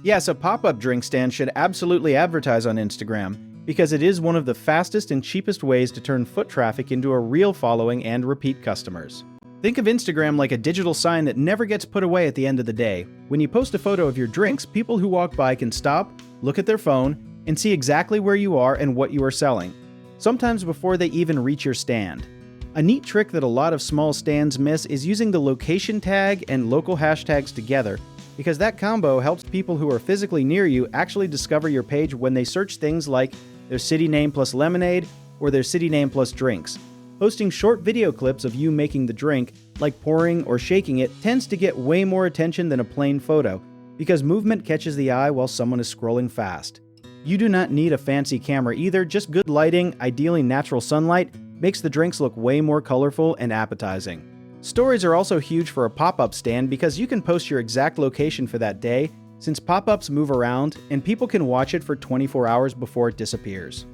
Yes, a pop-up drink stand should absolutely advertise on Instagram because it is one of the fastest and cheapest ways to turn foot traffic into a real following and repeat customers. Think of Instagram like a digital sign that never gets put away at the end of the day. When you post a photo of your drinks, people who walk by can stop, look at their phone, and see exactly where you are and what you are selling, sometimes before they even reach your stand. A neat trick that a lot of small stands miss is using the location tag and local hashtags together, because that combo helps people who are physically near you actually discover your page when they search things like their city name plus lemonade or their city name plus drinks. Posting short video clips of you making the drink, like pouring or shaking it, tends to get way more attention than a plain photo, because movement catches the eye while someone is scrolling fast. You do not need a fancy camera either, just good lighting, ideally natural sunlight, makes the drinks look way more colorful and appetizing. Stories are also huge for a pop-up stand because you can post your exact location for that day, since pop-ups move around and people can watch it for 24 hours before it disappears.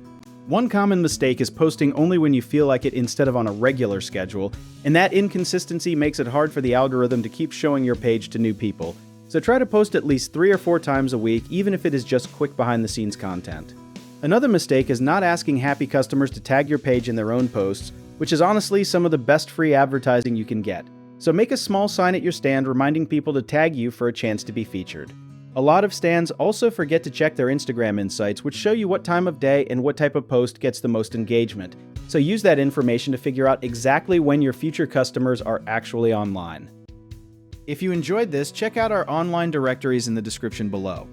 One common mistake is posting only when you feel like it instead of on a regular schedule, and that inconsistency makes it hard for the algorithm to keep showing your page to new people. So try to post at least 3 or 4 times a week, even if it is just quick behind-the-scenes content. Another mistake is not asking happy customers to tag your page in their own posts, which is honestly some of the best free advertising you can get. So make a small sign at your stand reminding people to tag you for a chance to be featured. A lot of stands also forget to check their Instagram insights, which show you what time of day and what type of post gets the most engagement. So use that information to figure out exactly when your future customers are actually online. If you enjoyed this, check out our online directories in the description below.